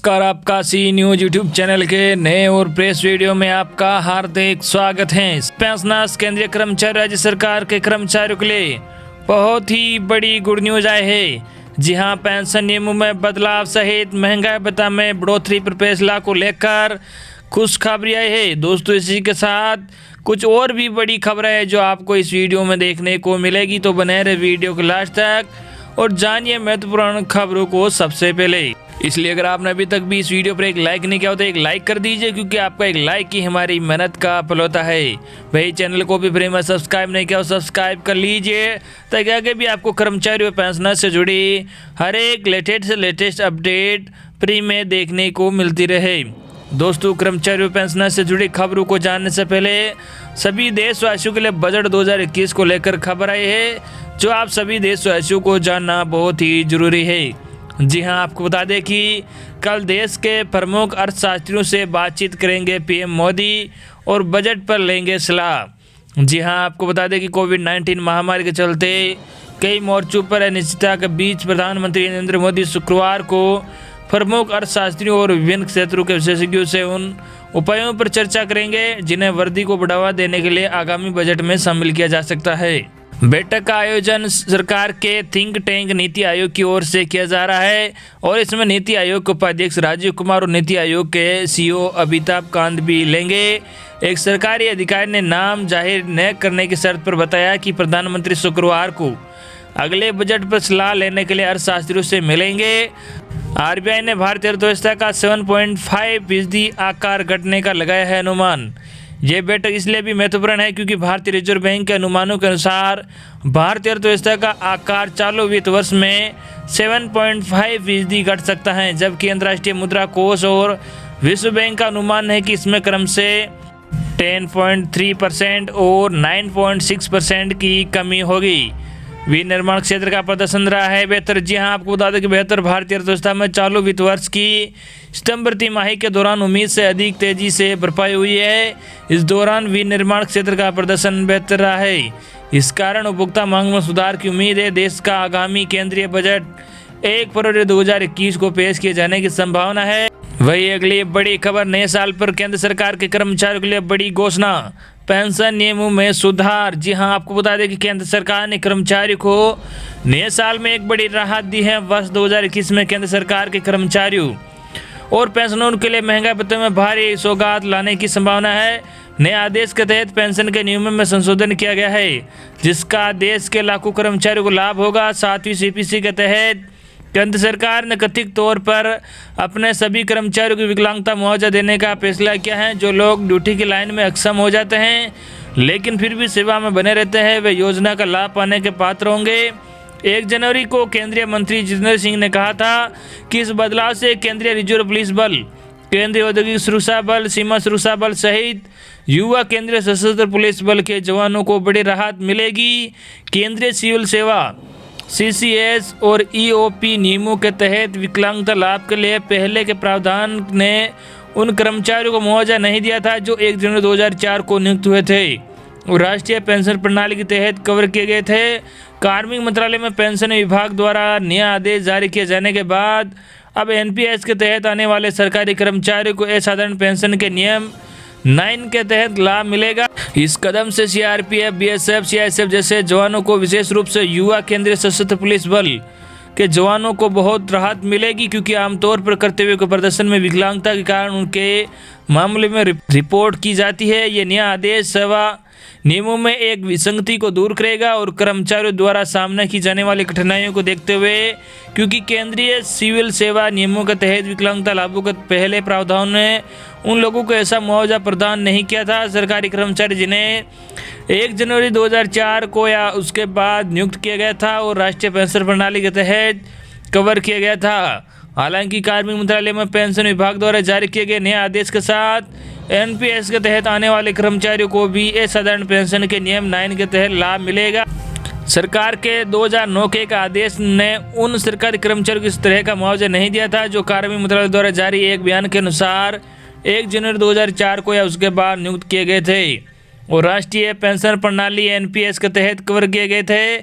नमस्कार, आपका सी news YouTube channel के नए और प्रेस वीडियो में आपका हार्दिक स्वागत है। पेंशनर्स केंद्रीय कर्मचारी राज्य सरकार के कर्मचारियों के लिए बहुत ही बड़ी गुड न्यूज आए है। जी हां, पेंशन नियमों में बदलाव सहित महंगाई भत्ता में बढ़ोतरी पर फैसला को लेकर खुशखबरी आई है। दोस्तों, इसी के साथ कुछ और भी बड़ी खबरें हैं जो आपको इस वीडियो में देखने को मिलेगी, तो बने रहे वीडियो के लास्ट तक और जानिए महत्वपूर्ण खबरों को सबसे पहले। इसलिए अगर आपने अभी तक भी इस वीडियो पर एक लाइक नहीं किया हो तो एक लाइक कर दीजिए, क्योंकि आपका एक लाइक ही हमारी मेहनत का फल होता है। वही चैनल को भी फ्री में सब्सक्राइब नहीं किया हो सब्सक्राइब कर लीजिए, ताकि आगे भी आपको कर्मचारी और पेंशनर से जुड़ी हर एक लेटेस्ट अपडेट फ्री में देखने को मिलती रहे। दोस्तों, कर्मचारी और पेंशनर से जुड़ी खबरों को जानने से पहले सभी देशवासियों के लिए बजट 2021 को लेकर खबर आई है, जो आप सभी देशवासियों को जानना बहुत ही जरूरी है। जी हां, आपको बता दें कि कल देश के प्रमुख अर्थशास्त्रियों से बातचीत करेंगे पीएम मोदी और बजट पर लेंगे सलाह। जी हां, आपको बता दें कि कोविड-19 महामारी के चलते कई मोर्चों पर अनिश्चितता के बीच प्रधानमंत्री नरेंद्र मोदी शुक्रवार को प्रमुख अर्थशास्त्रियों और विभिन्न क्षेत्रों के विशेषज्ञों से उन उपायों पर चर्चा करेंगे जिन्हें वृद्धि को बढ़ावा देने के लिए आगामी बजट में शामिल किया जा सकता है। बैठक का आयोजन सरकार के थिंक टैंक नीति आयोग की ओर से किया जा रहा है और इसमें नीति आयोग के उपाध्यक्ष राजीव कुमार और नीति आयोग के सीईओ अमिताभ कांत भी लेंगे। एक सरकारी अधिकारी ने नाम जाहिर न करने की शर्त पर बताया कि प्रधानमंत्री शुक्रवार को अगले बजट पर सलाह लेने के लिए अर्थशास्त्रियों से मिलेंगे। आरबीआई ने भारतीय अर्थव्यवस्था का 7.5% आकार घटने का लगाया है अनुमान। ये बैठक इसलिए भी महत्वपूर्ण है क्योंकि भारतीय रिजर्व बैंक के अनुमानों के अनुसार भारतीय अर्थव्यवस्था का आकार चालू वित्त वर्ष में 7.5% घट सकता है, जबकि अंतर्राष्ट्रीय मुद्रा कोष और विश्व बैंक का अनुमान है कि इसमें क्रम से 10.3% और 9.6% की कमी होगी। विनिर्माण क्षेत्र का प्रदर्शन रहा है बेहतर। जी हां, आपको बता दें कि बेहतर भारतीय अर्थव्यवस्था में चालू वित्त वर्ष की सितंबर तिमाही के दौरान उम्मीद से अधिक तेजी से भरपाई हुई है। इस दौरान विनिर्माण क्षेत्र का प्रदर्शन बेहतर रहा है। इस कारण उपभोक्ता मांग में सुधार की उम्मीद है। देश का आगामी केंद्रीय बजट 1 फरवरी 2021 को पेश किए जाने की संभावना है। वही अगली बड़ी खबर, नए साल पर केंद्र सरकार के कर्मचारियों के लिए बड़ी घोषणा, पेंशन नियमों में सुधार। जी हां, आपको बता दें कि केंद्र सरकार ने कर्मचारियों को नए साल में एक बड़ी राहत दी है। वर्ष 2021 में केंद्र सरकार के कर्मचारियों और पेंशनरों के लिए महंगाई भत्ते में भारी सौगात लाने की संभावना है। नए आदेश के तहत पेंशन के नियमों में संशोधन किया गया है, जिसका देश के लाखों कर्मचारियों को लाभ होगा। 7वीं सीपीसी के तहत केंद्र सरकार ने कथित तौर पर अपने सभी कर्मचारियों को विकलांगता मुआवजा देने का फैसला किया है। जो लोग ड्यूटी की लाइन में अक्षम हो जाते हैं लेकिन फिर भी सेवा में बने रहते हैं, वे योजना का लाभ पाने के पात्र होंगे। 1 जनवरी को केंद्रीय मंत्री जितेंद्र सिंह ने कहा था कि इस बदलाव से केंद्रीय रिजर्व पुलिस बल, केंद्रीय औद्योगिक सुरक्षा बल, सीमा सुरक्षा बल सहित युवा केंद्रीय सशस्त्र पुलिस बल के जवानों को बड़ी राहत मिलेगी। केंद्रीय सिविल सेवा सीसीएस और ईओपी नियमों के तहत विकलांगता लाभ के लिए पहले के प्रावधान ने उन कर्मचारियों को मुआवजा नहीं दिया था जो 1 जनवरी 2004 को नियुक्त हुए थे और राष्ट्रीय पेंशन प्रणाली के तहत कवर किए गए थे। कार्मिक मंत्रालय में पेंशन विभाग द्वारा नया आदेश जारी किए जाने के बाद अब एनपीएस के तहत आने वाले सरकारी कर्मचारियों को असाधारण पेंशन के नियम 9 के तहत लाभ मिलेगा। इस कदम से सीआरपीएफ, बीएसएफ, सीआईएसएफ जैसे जवानों को, विशेष रूप से युवा केंद्रीय सशस्त्र पुलिस बल के जवानों को बहुत राहत मिलेगी, क्योंकि आमतौर पर कर्तव्य के प्रदर्शन में विकलांगता के कारण उनके मामले में रिपोर्ट की जाती है। ये नया आदेश सेवा नियमों में एक विसंगति को दूर करेगा और कर्मचारियों द्वारा सामना की जाने वाली कठिनाइयों को देखते हुए, क्योंकि केंद्रीय सिविल सेवा नियमों के तहत विकलांगता लाभों के पहले प्रावधान ने उन लोगों को ऐसा मुआवजा प्रदान नहीं किया था। सरकारी कर्मचारी जिन्हें 1 जनवरी 2004 को या उसके बाद नियुक्त किया गया था और राष्ट्रीय पेंशन प्रणाली के तहत कवर किया गया था। हालांकि कार्मिक मंत्रालय में पेंशन विभाग द्वारा जारी किए गए नए आदेश के साथ एनपीएस के तहत आने वाले कर्मचारियों को भी असाधारण पेंशन के नियम 9 के तहत लाभ मिलेगा। सरकार के 2009 के एक आदेश ने उन सरकारी कर्मचारियों को इस तरह का मुआवजा नहीं दिया था जो कार्मिक मंत्रालय द्वारा जारी एक बयान के अनुसार 1 जनवरी 2004 को या उसके बाद नियुक्त किए गए थे और राष्ट्रीय पेंशन प्रणाली एनपीएस के तहत कवर किए गए थे।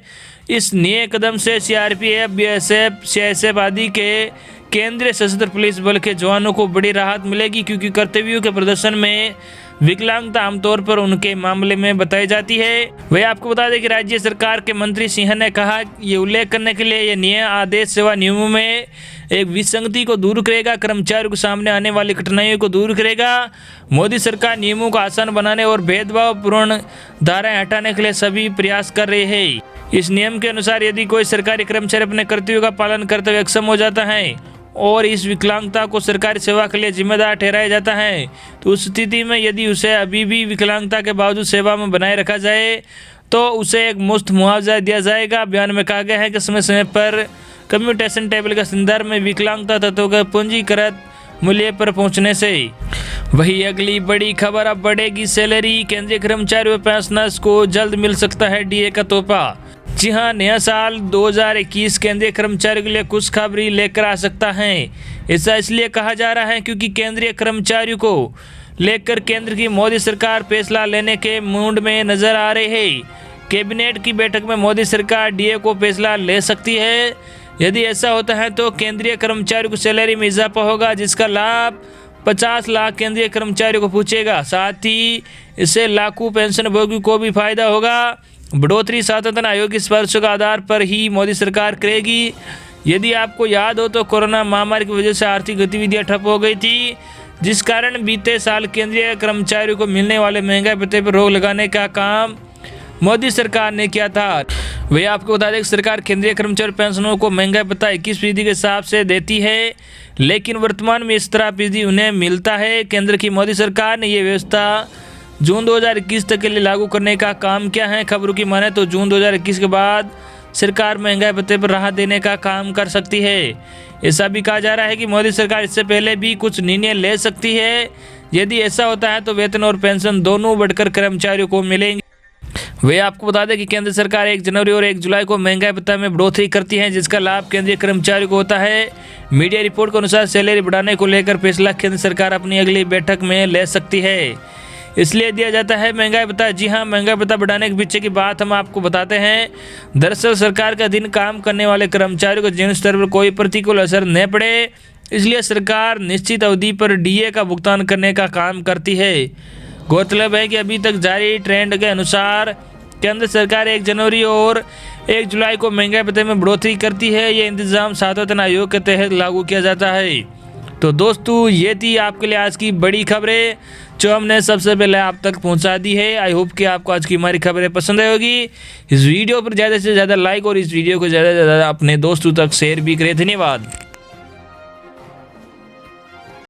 इस नए कदम से सीआरपीएफ, बीएसएफ, सीआईएसएफ आदि के केंद्रीय सशस्त्र पुलिस बल के जवानों को बड़ी राहत मिलेगी, क्योंकि कर्तव्यों के प्रदर्शन में विकलांगता आमतौर पर उनके मामले में बताई जाती है। वही आपको बता दें कि राज्य सरकार के मंत्री सिंह ने कहा, ये उल्लेख करने के लिए यह नया आदेश सेवा नियमों में एक विसंगति को दूर करेगा, कर्मचारियों के सामने आने वाली कठिनाइयों को दूर करेगा। मोदी सरकार नियमों को आसान बनाने और भेदभावपूर्ण धाराएं हटाने के लिए सभी प्रयास कर रही है। इस नियम के अनुसार यदि कोई सरकारी कर्मचारी अपने कर्तव्यों का पालन करते हुए अक्षम हो जाता है और इस विकलांगता को सरकारी सेवा के लिए जिम्मेदार ठहराया जाता है, तो उस स्थिति में यदि उसे अभी भी विकलांगता के बावजूद सेवा में बनाए रखा जाए तो उसे एक मुफ्त मुआवजा दिया जाएगा। बयान में कहा गया है कि समय समय पर कम्यूटेशन टेबल के संदर्भ में विकलांगता तत्वों के पूंजीकृत मूल्य पर पहुंचने से। वही अगली बड़ी खबर, अब बढ़ेगी सैलरी, केंद्रीय कर्मचारियों व पेंशनर्स को जल्द मिल सकता है डीए का तोहफा। जी हाँ, नया साल 2021 केंद्रीय कर्मचारियों के लिए खुशखबरी लेकर आ सकता है। ऐसा इसलिए कहा जा रहा है क्योंकि केंद्रीय कर्मचारियों को लेकर केंद्र की मोदी सरकार फैसला लेने के मूड में नजर आ रही है। कैबिनेट की बैठक में मोदी सरकार डीए को फैसला ले सकती है। यदि ऐसा होता है तो केंद्रीय कर्मचारियों की सैलरी में इजाफा होगा, जिसका लाभ 50 लाख केंद्रीय कर्मचारियों को पहुंचेगा। साथ ही इससे लाखों पेंशन भोगियों को भी फायदा होगा। बढ़ोतरी स्वास्थ्य आयोग की सिफारिशों के आधार पर ही मोदी सरकार करेगी। यदि आपको याद हो तो कोरोना महामारी की वजह से आर्थिक गतिविधियां ठप हो गई थी, जिस कारण बीते साल केंद्रीय कर्मचारियों को मिलने वाले महंगाई भत्ते पर रोक लगाने का काम मोदी सरकार ने किया था। वही आपको बता दें कि सरकार केंद्रीय कर्मचारी पेंशनों को महंगाई भत्ता 21% के हिसाब से देती है, लेकिन वर्तमान में इस तरह फीसदी उन्हें मिलता है। केंद्र की मोदी सरकार ने यह व्यवस्था जून 2021 तक के लिए लागू करने का काम किया है। खबरों की माने तो जून 2021 के बाद सरकार महंगाई भत्ते पर राहत देने का काम कर सकती है। ऐसा भी कहा जा रहा है कि मोदी सरकार इससे पहले भी कुछ निर्णय ले सकती है। यदि ऐसा होता है तो वेतन और पेंशन दोनों बढ़कर कर्मचारियों को मिलेंगे। वे आपको बता दें कि केंद्र सरकार 1 जनवरी और 1 जुलाई को महंगाई भत्ता में बढ़ोतरी करती है, जिसका लाभ केंद्रीय कर्मचारियों को होता है। मीडिया रिपोर्ट के अनुसार सैलरी बढ़ाने को लेकर फैसला केंद्र सरकार अपनी अगली बैठक में ले सकती है, इसलिए दिया जाता है महंगाई भत्ता। जी हाँ, महंगाई भत्ता बढ़ाने के पीछे की बात हम आपको बताते हैं। दरअसल सरकार का दिन काम करने वाले कर्मचारियों के जीवन स्तर पर कोई प्रतिकूल असर न पड़े, इसलिए सरकार निश्चित अवधि पर डीए का भुगतान करने का काम करती है। गौरतलब है कि अभी तक जारी ट्रेंड के अनुसार केंद्र सरकार 1 जनवरी और 1 जुलाई को महंगाई भत्ते में बढ़ोतरी करती है। ये इंतजाम सातवां आयोग के तहत लागू किया जाता है। तो दोस्तों, ये थी आपके लिए आज की बड़ी खबरें जो हमने सबसे पहले आप तक पहुंचा दी है। आई होप कि आपको आज की हमारी खबरें पसंद आई होगी। इस वीडियो पर ज़्यादा से ज़्यादा लाइक और इस वीडियो को ज़्यादा से ज़्यादा अपने दोस्तों तक शेयर भी करें। धन्यवाद।